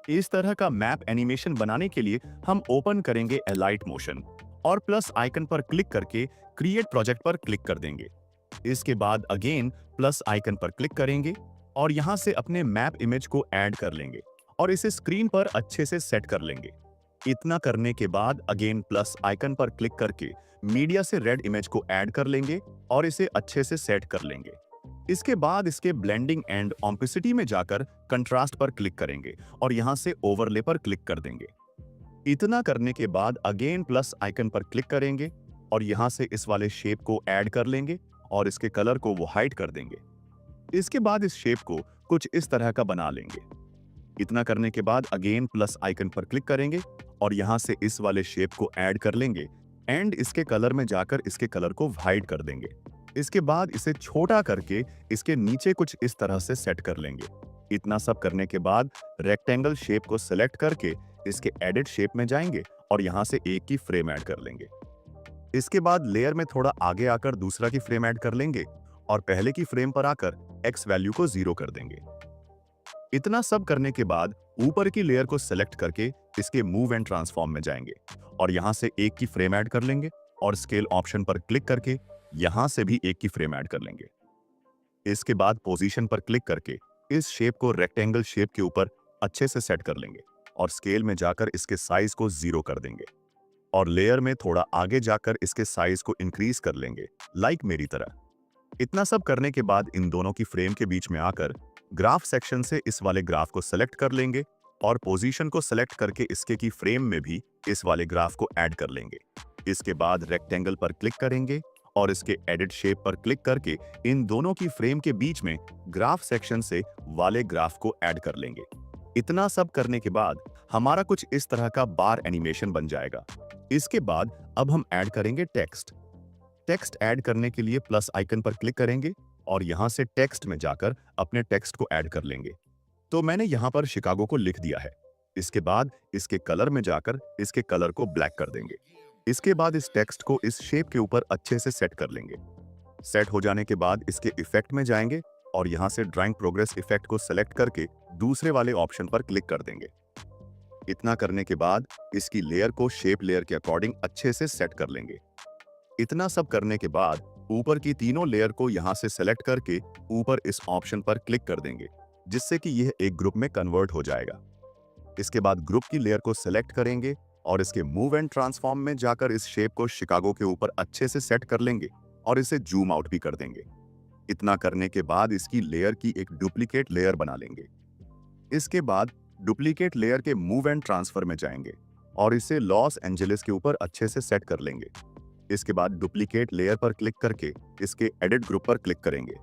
इस तरह का मैप एनिमेशन बनाने के लिए हम ओपन करेंगे एलाइट मोशन और प्लस आइकन पर क्लिक करके क्रिएट प्रोजेक्ट पर क्लिक कर देंगे। इसके बाद अगेन प्लस आइकन पर क्लिक करेंगे और यहां से अपने मैप इमेज को ऐड कर लेंगे और इसे स्क्रीन पर अच्छे से सेट कर लेंगे। इतना करने के बाद अगेन प्लस आइकन पर क्लिक करके मीडिया से रेड इमेज को ऐड कर लेंगे और इसे अच्छे से सेट कर लेंगे। इसके बाद इसके ब्लेंडिंग एंड ऑम्पिसिटी में जाकर कंट्रास्ट पर क्लिक करेंगे और यहां से ओवरले पर क्लिक कर देंगे। इतना करने के बाद अगेन प्लस आइकन पर क्लिक करेंगे और यहां से इस वाले शेप को ऐड कर लेंगे और इसके कलर को वो हाइड कर देंगे। इसके बाद इस शेप को कुछ इस तरह का बना लेंगे। इतना करने के बाद अगेन प्लस आइकन पर क्लिक करेंगे और यहां से इस वाले शेप को ऐड कर लेंगे एंड इसके कलर में जाकर इसके कलर को हाइड कर देंगे। इसके बाद इसे छोटा करके इसके नीचे कुछ इस तरह से सेट कर लेंगे। इतना सब करने के बाद रेक्टेंगल शेप को सिलेक्ट करके इसके एडिट शेप में जाएंगे और यहां से एक की फ्रेम ऐड कर लेंगे। इसके बाद लेयर में थोड़ा आगे आकर दूसरा की फ्रेम ऐड कर लेंगे और पहले की फ्रेम पर आकर एक्स वैल्यू को 0 कर देंगे। इतना सब करने के बाद ऊपर की लेयर को सिलेक्ट करके इसके मूव एंड ट्रांसफॉर्म में जाएंगे और यहां से एक की फ्रेम ऐड कर लेंगे और स्केल ऑप्शन पर क्लिक करके यहां से भी एक की फ्रेम ऐड कर लेंगे। इसके बाद पोजीशन पर क्लिक करके इस शेप को रेक्टेंगल शेप के ऊपर अच्छे से सेट कर लेंगे और स्केल में जाकर इसके साइज को 0 कर देंगे और लेयर में थोड़ा आगे जाकर इसके साइज को इंक्रीज कर लेंगे, लाइक मेरी तरह। इतना सब करने के बाद इन दोनों की फ्रेम के बीच में आकर ग्राफ सेक्शन से इस वाले ग्राफ को सेलेक्ट कर लेंगे और पोजीशन को सेलेक्ट करके इसके की फ्रेम में भी इस वाले ग्राफ को ऐड कर लेंगे। इसके बाद रेक्टेंगल पर क्लिक करेंगे और इसके एडिट शेप पर क्लिक करके इन दोनों की फ्रेम के बीच में ग्राफ सेक्शन से वाले ग्राफ को ऐड कर लेंगे। इतना सब करने के बाद हमारा कुछ इस तरह का बार एनिमेशन बन जाएगा। इसके बाद अब हम ऐड करेंगे टेक्स्ट। टेक्स्ट ऐड करने के लिए प्लस आइकन पर क्लिक करेंगे और यहां से टेक्स्ट में जाकर अपने टेक्स्ट को ऐड कर लेंगे। तो मैंने यहां पर शिकागो को लिख दिया है। इसके बाद इसके कलर में जाकर इसके कलर को ब्लैक कर देंगे। इसके बाद इस टेक्स्ट को इस शेप के ऊपर अच्छे से सेट कर लेंगे। सेट हो जाने के बाद इसके इफेक्ट में जाएंगे और यहां से ड्राइंग प्रोग्रेस इफेक्ट को सेलेक्ट करके दूसरे वाले ऑप्शन पर क्लिक कर देंगे। इतना करने के बाद इसकी लेयर को शेप लेयर के अकॉर्डिंग अच्छे से सेट कर लेंगे। इतना सब करने के बाद ऊपर की तीनों लेयर को यहां से सेलेक्ट करके ऊपर इस ऑप्शन पर क्लिक कर देंगे, जिससे कि यह एक ग्रुप में कन्वर्ट हो जाएगा। इसके बाद ग्रुप की लेयर को सेलेक्ट करेंगे और इसके मूव एंड ट्रांसफॉर्म में जाकर इस शेप को शिकागो के ऊपर अच्छे से सेट कर लेंगे और इसे जूम आउट भी कर देंगे। इतना करने के बाद इसकी लेयर की एक डुप्लीकेट लेयर बना लेंगे। इसके बाद डुप्लीकेट लेयर के मूव एंड ट्रांसफर में जाएंगे और इसे लॉस एंजेलिस के ऊपर अच्छे से सेट कर लेंगे। इसके बाद डुप्लीकेट लेयर पर क्लिक करके इसके एडिट ग्रुप पर क्लिक करेंगे।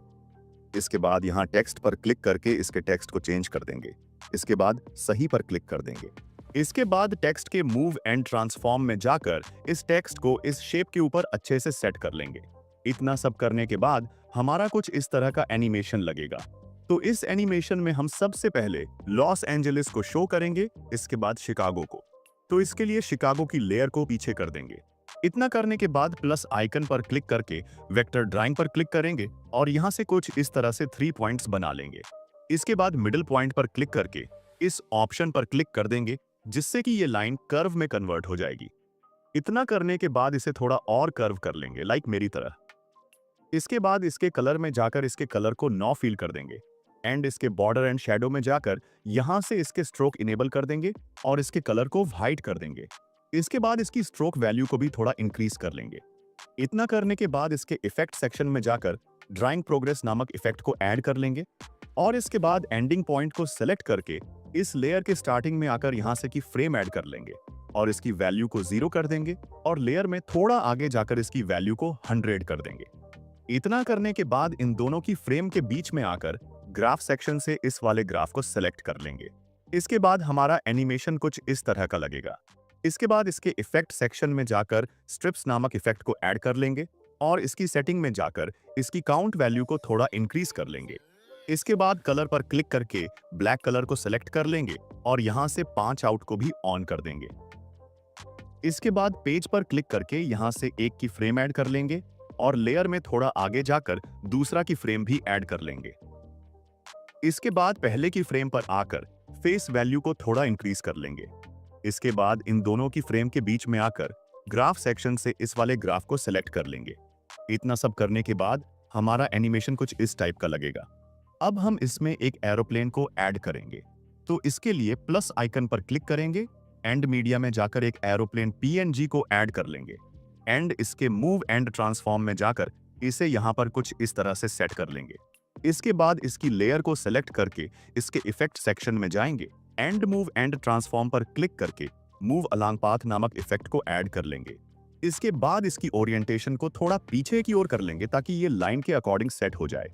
इसके बाद यहाँ टेक्स्ट पर क्लिक करके इसके टेक्स्ट को चेंज कर देंगे। इसके बाद सही पर क्लिक कर देंगे। इसके बाद टेक्स्ट के मूव एंड ट्रांसफॉर्म में जाकर इस टेक्स्ट को इस शेप के ऊपर अच्छे से सेट कर लेंगे। इतना सब करने के बाद हमारा कुछ इस तरह का एनिमेशन लगेगा। तो इस एनिमेशन में हम सबसे पहले लॉस एंजेलिस को शो करेंगे, इसके बाद शिकागो को। तो इसके लिए शिकागो की लेयर को पीछे कर देंगे। इतना करने के बाद प्लस आइकन पर क्लिक करके वेक्टर ड्राइंग पर क्लिक करेंगे और यहां से कुछ इस तरह से 3 पॉइंट्स बना लेंगे। इसके बाद मिडिल पॉइंट पर क्लिक करके इस ऑप्शन पर क्लिक कर देंगे, जिससे कि ये लाइन कर्व में कन्वर्ट हो जाएगी। इतना करने के बाद इसे थोड़ा और कर्व कर लेंगे, लाइक मेरी तरह। इसके बाद इसके कलर में जाकर इसके कलर को नो फील कर देंगे एंड इसके बॉर्डर एंड शैडो में जाकर यहां से इसके स्ट्रोक इनेबल कर देंगे और इसके कलर को व्हाइट कर देंगे। इसके बाद इसकी स्ट्रोक वैल्यू को भी थोड़ा इंक्रीज कर लेंगे। इतना करने के बाद इसके इफेक्ट सेक्शन में जाकर ड्राइंग प्रोग्रेस नामक इफेक्ट को ऐड कर लेंगे और इसके बाद एंडिंग पॉइंट को सेलेक्ट करके इस लेयर के स्टार्टिंग में आकर यहां से की फ्रेम ऐड कर लेंगे और इसकी वैल्यू को 0 कर देंगे और लेयर में थोड़ा आगे जाकर इसकी वैल्यू को 100 कर देंगे। इतना करने के बाद इन दोनों की फ्रेम के बीच में आकर ग्राफ सेक्शन से इस वाले ग्राफ को सेलेक्ट कर लेंगे। इसके बाद हमारा एनिमेशन कुछ इस तरह का लगेगा। इसके बाद इसके इफेक्ट सेक्शन में जाकर स्ट्रिप्स नामक इफेक्ट को ऐड कर लेंगे और इसकी सेटिंग में जाकर इसकी काउंट वैल्यू को थोड़ा इंक्रीज कर लेंगे। इसके बाद कलर पर क्लिक करके ब्लैक कलर को सेलेक्ट कर लेंगे और यहां से 5 आउट को भी ऑन कर देंगे। इसके बाद पेज पर क्लिक करके यहां से एक की फ्रेम ऐड कर लेंगे और लेयर में थोड़ा आगे जाकर दूसरा की फ्रेम भी ऐड कर लेंगे। इसके बाद पहले की फ्रेम पर आकर फेस वैल्यू को थोड़ा इंक्रीज कर लेंगे। इसके बाद इन दोनों की फ्रेम के बीच में आकर ग्राफ सेक्शन से इस वाले ग्राफ को सिलेक्ट कर लेंगे। इतना सब करने के बाद हमारा एनिमेशन कुछ इस टाइप का लगेगा। अब हम इसमें एक एरोप्लेन को ऐड करेंगे, तो इसके लिए प्लस आइकन पर क्लिक करेंगे। एंड मीडिया में जाकर एक एरोप्लेन पीएनजी को ऐड कर लेंगे एंड इसके मूव एंड ट्रांसफॉर्म में जाकर इसे यहां पर कुछ इस तरह से सेट कर लेंगे। इसके बाद इसकी लेयर को सेलेक्ट करके इसके इफेक्ट सेक्शन में जाएंगे एंड मूव एंड ट्रांसफॉर्म पर क्लिक करके मूव अलोंग पाथ नामक इफेक्ट को ऐड कर लेंगे। इसके बाद इसकी ओरिएंटेशन को थोड़ा पीछे की ओर कर लेंगे ताकि ये लाइन के अकॉर्डिंग सेट हो जाए।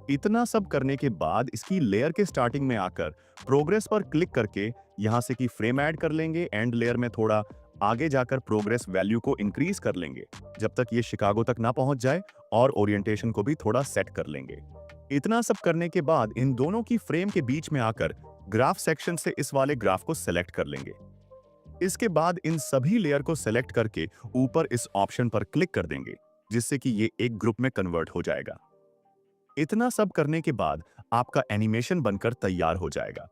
इतना सब करने के बाद इसकी लेयर के स्टार्टिंग में आकर प्रोग्रेस पर क्लिक करके यहां से की फ्रेम ऐड कर लेंगे एंड लेयर में थोड़ा आगे जाकर प्रोग्रेस वैल्यू को इंक्रीज कर लेंगे जब तक ये शिकागो तक ना पहुंच जाए, और ओरिएंटेशन को भी थोड़ा सेट कर लेंगे। इतना सब करने के बाद इन दोनों की फ्रेम के बीच में आकर ग्राफ सेक्शन से इस वाले ग्राफ को सेलेक्ट कर लेंगे। इसके बाद इन सभी लेयर को सेलेक्ट करके ऊपर इस ऑप्शन पर क्लिक कर देंगे जिससे कि ये एक ग्रुप में कन्वर्ट हो जाएगा। इतना सब करने के बाद आपका एनिमेशन बनकर तैयार हो जाएगा।